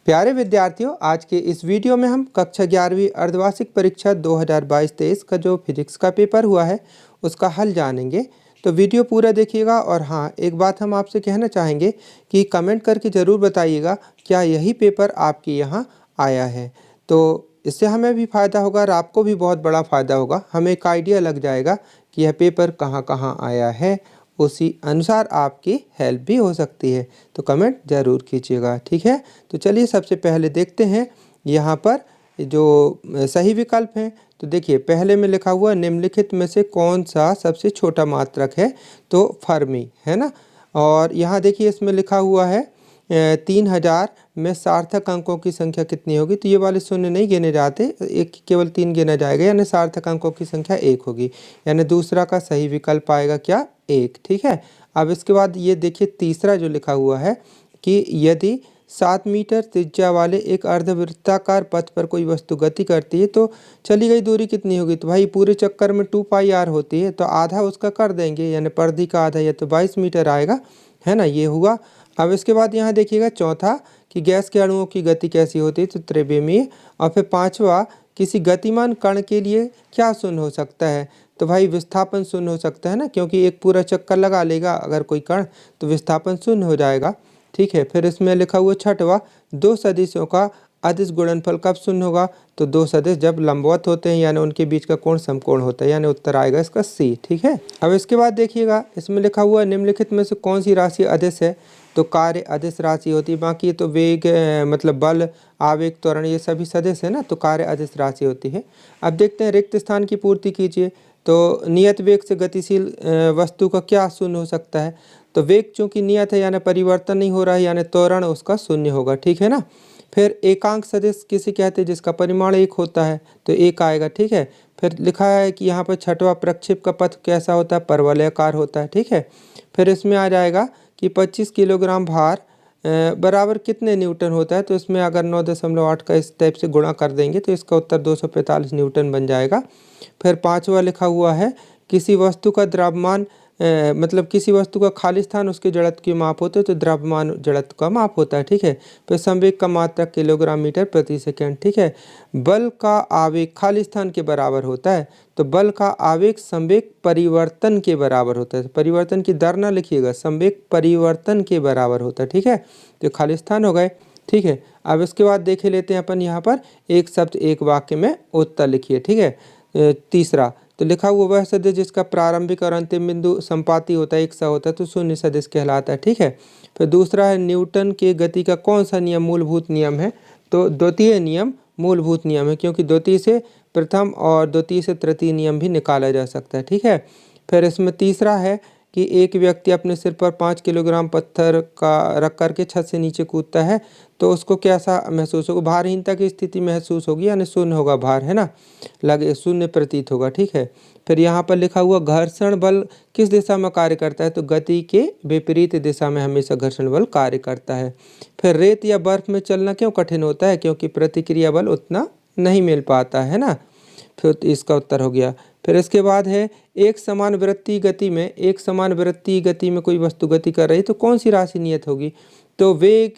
प्यारे विद्यार्थियों, आज के इस वीडियो में हम कक्षा 11वीं अर्धवार्षिक परीक्षा 2022-23 का जो फिजिक्स का पेपर हुआ है उसका हल जानेंगे। तो वीडियो पूरा देखिएगा। और हाँ, एक बात हम आपसे कहना चाहेंगे कि कमेंट करके ज़रूर बताइएगा क्या यही पेपर आपके यहाँ आया है। तो इससे हमें भी फ़ायदा होगा और आपको भी बहुत बड़ा फ़ायदा होगा। हमें एक आइडिया लग जाएगा कि यह पेपर कहाँ कहाँ आया है, उसी अनुसार आपकी हेल्प भी हो सकती है। तो कमेंट ज़रूर कीजिएगा, ठीक है। तो चलिए सबसे पहले देखते हैं यहाँ पर जो सही विकल्प हैं। तो देखिए पहले में लिखा हुआ निम्नलिखित में से कौन सा सबसे छोटा मात्रक है, तो फर्मी है ना। और यहाँ देखिए इसमें लिखा हुआ है 3000 में सार्थक अंकों की संख्या कितनी होगी। तो ये वाले शून्य नहीं गिने जाते, एक केवल 3 गिना जाएगा, यानी सार्थक अंकों की संख्या 1 होगी। यानी दूसरा का सही विकल्प आएगा क्या, 1, ठीक है। अब इसके बाद ये देखिए तीसरा जो लिखा हुआ है कि यदि 7 मीटर त्रिज्या वाले एक अर्धवृत्ताकार पथ पर कोई वस्तु गति करती है तो चली गई दूरी कितनी होगी। तो भाई पूरे चक्कर में 2πr होती है, तो आधा उसका कर देंगे, यानी परिधि का आधा, या तो 22 मीटर आएगा, है ना। ये हुआ। अब इसके बाद यहाँ देखिएगा चौथा कि गैस के अणुओं की गति कैसी होती है, तो त्रिविमीय। और फिर पांचवा किसी गतिमान कण के लिए क्या शून्य हो सकता है। तो भाई विस्थापन शून्य हो सकता है ना, क्योंकि एक पूरा चक्कर लगा लेगा अगर कोई कण तो विस्थापन शून्य हो जाएगा, ठीक है। फिर इसमें लिखा हुआ छठवा, दो सदिशों का अदिश गुणनफल कब शून्य होगा। तो दो सदिश जब लंबवत होते हैं, यानी उनके बीच का कोण समकोण होता है, यानी उत्तर आएगा इसका सी, ठीक है। अब इसके बाद देखिएगा इसमें लिखा हुआ निम्नलिखित में से कौन सी राशि अदिश है। तो कार्य अदिश राशि होती है, बाकी तो वेग मतलब बल, आवेग, त्वरण, ये सभी सदिश है ना, तो कार्य अदिश राशि होती है। अब देखते हैं रिक्त स्थान की पूर्ति कीजिए। तो नियत वेग से गतिशील वस्तु का क्या शून्य हो सकता है। तो वेग चूंकि नियत है, यानी परिवर्तन नहीं हो रहा है, यानी त्वरण उसका शून्य होगा, ठीक है ना। फिर एकांक सदिश किसे कहते हैं, जिसका परिमाण 1 होता है, तो 1 आएगा, ठीक है। फिर लिखा है कि यहाँ पर छठवा प्रक्षेप का पथ कैसा होता है, परवलयाकार होता है, ठीक है। फिर इसमें आ जाएगा कि 25 किलोग्राम भार बराबर कितने न्यूटन होता है। तो इसमें अगर 9.8 का इस टाइप से गुणा कर देंगे तो इसका उत्तर 245 न्यूटन बन जाएगा। फिर पांचवा लिखा हुआ है किसी वस्तु का द्रव्यमान मतलब किसी वस्तु का खाली स्थान उसके जड़त्व की माप होते है, तो द्रव्यमान जड़त्व का माप होता है, ठीक है। फिर संवेग का मात्रक किलोग्राम मीटर प्रति सेकंड, ठीक है। बल का आवेग खाली स्थान के बराबर होता है, तो बल का आवेग संवेग परिवर्तन के बराबर होता है। परिवर्तन की दर ना लिखिएगा, संवेग परिवर्तन के बराबर होता है, ठीक है। तो खाली स्थान हो गए, ठीक है। अब इसके बाद देखे लेते हैं अपन यहाँ पर एक शब्द एक वाक्य में उत्तर लिखिए, ठीक है। तीसरा तो लिखा हुआ वह सदिश जिसका प्रारंभिक और अंतिम बिंदु संपाती होता है, एक सा होता है, तो शून्य सदिश कहलाता है, ठीक है। फिर दूसरा है न्यूटन के गति का कौन सा नियम मूलभूत नियम है। तो द्वितीय नियम मूलभूत नियम है, क्योंकि द्वितीय से प्रथम और द्वितीय से तृतीय नियम भी निकाला जा सकता है, ठीक है। फिर इसमें तीसरा है कि एक व्यक्ति अपने सिर पर 5 किलोग्राम पत्थर का रख करके छत से नीचे कूदता है, तो उसको कैसा महसूस होगा। भारहीनता की स्थिति महसूस होगी, यानी शून्य होगा भार, है ना, लगे शून्य प्रतीत होगा, ठीक है। फिर यहाँ पर लिखा हुआ घर्षण बल किस दिशा में कार्य करता है। तो गति के विपरीत दिशा में हमेशा घर्षण बल कार्य करता है। फिर रेत या बर्फ में चलना क्यों कठिन होता है, क्योंकि प्रतिक्रिया बल उतना नहीं मिल पाता है ना। फिर इसका उत्तर हो गया। फिर इसके बाद है एक समान वृत्तीय गति में कोई वस्तु गति कर रही है, तो कौन सी राशि नियत होगी। तो वेग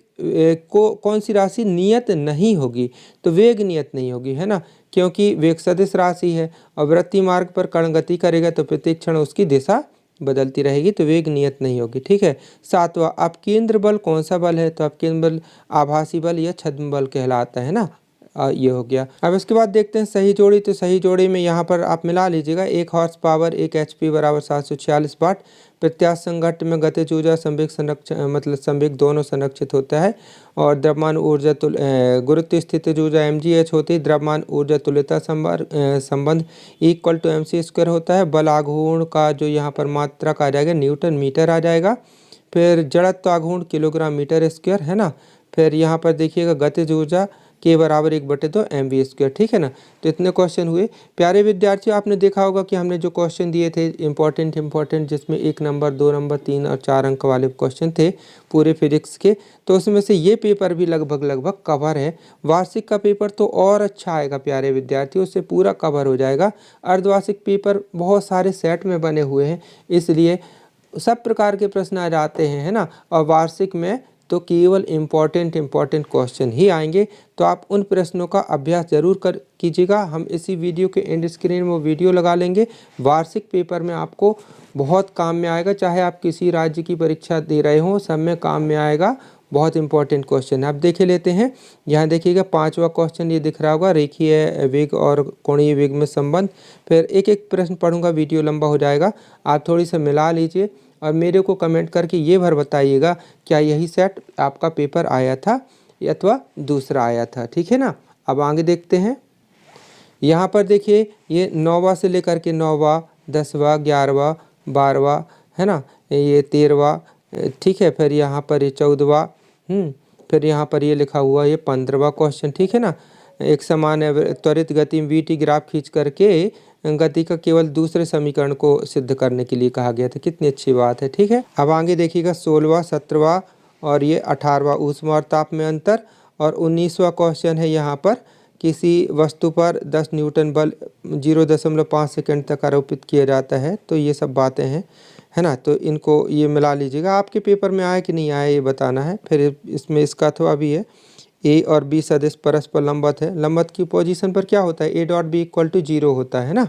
को कौन सी राशि नियत नहीं होगी। तो वेग नियत नहीं होगी, है ना, क्योंकि वेग सदिश राशि है और वृत्तीय मार्ग पर कण गति करेगा तो प्रत्येक क्षण उसकी दिशा बदलती रहेगी, तो वेग नियत नहीं होगी, ठीक है। सातवां अपकेंद्र बल कौन सा बल है। तो अपकेंद्र बल आभासी बल या छद्म बल कहलाता है ना। ये हो गया। अब इसके बाद देखते हैं सही जोड़ी। तो सही जोड़ी में यहाँ पर आप मिला लीजिएगा 1 हॉर्स पावर 1 HP बराबर 746 वाट। प्रत्यास्थ संघट्ट में गतिज ऊर्जा संवेग संरक्षण मतलब संवेग दोनों संरक्षित होता है। और द्रव्यमान ऊर्जा गुरुत्व स्थितिज ऊर्जा mgh होती है। द्रव्यमान ऊर्जा तुल्यता संबंध इक्वल टू mc² होता है। बल आघूर्ण का जो यहाँ पर मात्रक आ जाएगा न्यूटन मीटर आ जाएगा। फिर जड़त्व आघूर्ण किलोग्राम मीटर स्क्वायर, है ना। फिर यहाँ पर देखिएगा गतिज ऊर्जा के बराबर 1/2 mv², ठीक है ना। तो इतने क्वेश्चन हुए। प्यारे विद्यार्थियों, आपने देखा होगा कि हमने जो क्वेश्चन दिए थे इम्पोर्टेंट जिसमें 1 नंबर 2 नंबर 3 और 4 अंक वाले क्वेश्चन थे पूरे फिजिक्स के, तो उसमें से ये पेपर भी लगभग कवर है। वार्षिक का पेपर तो और अच्छा आएगा प्यारे विद्यार्थियों, उससे पूरा कवर हो जाएगा। अर्धवार्षिक पेपर बहुत सारे सेट में बने हुए हैं, इसलिए सब प्रकार के प्रश्न आ जाते हैं, है ना। और वार्षिक में तो केवल इम्पॉर्टेंट क्वेश्चन ही आएंगे। तो आप उन प्रश्नों का अभ्यास ज़रूर कीजिएगा। हम इसी वीडियो के एंड स्क्रीन में वो वीडियो लगा लेंगे। वार्षिक पेपर में आपको बहुत काम में आएगा, चाहे आप किसी राज्य की परीक्षा दे रहे हों, सब में काम में आएगा। बहुत इंपॉर्टेंट क्वेश्चन है। अब देखे लेते हैं। यहाँ देखिएगा 5वां क्वेश्चन ये दिख रहा होगा, रेखीय वेग और कोणीय वेग में संबंध। फिर एक एक प्रश्न पढ़ूंगा, वीडियो लंबा हो जाएगा। आप थोड़ी सा मिला लीजिए और मेरे को कमेंट करके ये भर बताइएगा क्या यही सेट आपका पेपर आया था अथवा दूसरा आया था। ठीक है ना। अब आगे देखते हैं। यहाँ पर देखिए ये 9वां से लेकर के 9वां, 10वां, 11वां, 12वां, है ना, ये 13वां, ठीक है। फिर यहाँ पर ये 14वां, फिर यहाँ पर ये लिखा हुआ ये 15वां क्वेश्चन। ठीक है ना। एक समान त्वरित गति में वी ग्राफ खींच करके गति का केवल दूसरे समीकरण को सिद्ध करने के लिए कहा गया था। कितनी अच्छी बात है। ठीक है। अब आगे देखिएगा 16वां, 17वां और ये 18वां, ऊष्मा और ताप में अंतर। और 19वां क्वेश्चन है यहाँ पर, किसी वस्तु पर 10 न्यूटन बल 0.5 सेकंड तक आरोपित किया जाता है। तो ये सब बातें हैं, है ना। तो इनको ये मिला लीजिएगा। आपके पेपर में आया कि नहीं आया ये बताना है। फिर इसमें इसका अथवा भी है, ए और बी सदिश परस्पर लंबवत है। लंबवत की पोजीशन पर क्या होता है, a dot b equal to 0 होता है ना।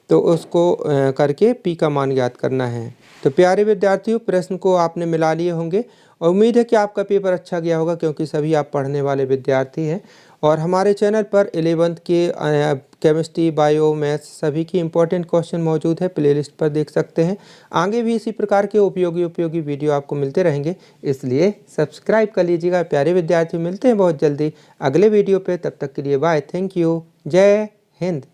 तो उसको करके पी का मान ज्ञात करना है। तो प्यारे विद्यार्थियों, प्रश्न को आपने मिला लिए होंगे और उम्मीद है कि आपका पेपर अच्छा गया होगा, क्योंकि सभी आप पढ़ने वाले विद्यार्थी हैं। और हमारे चैनल पर 11th के केमिस्ट्री, बायो, मैथ्स सभी की इंपॉर्टेंट क्वेश्चन मौजूद है, प्लेलिस्ट पर देख सकते हैं। आगे भी इसी प्रकार के उपयोगी वीडियो आपको मिलते रहेंगे, इसलिए सब्सक्राइब कर लीजिएगा। प्यारे विद्यार्थियों, मिलते हैं बहुत जल्दी अगले वीडियो पे। तब तक के लिए बाय, थैंक यू, जय हिंद।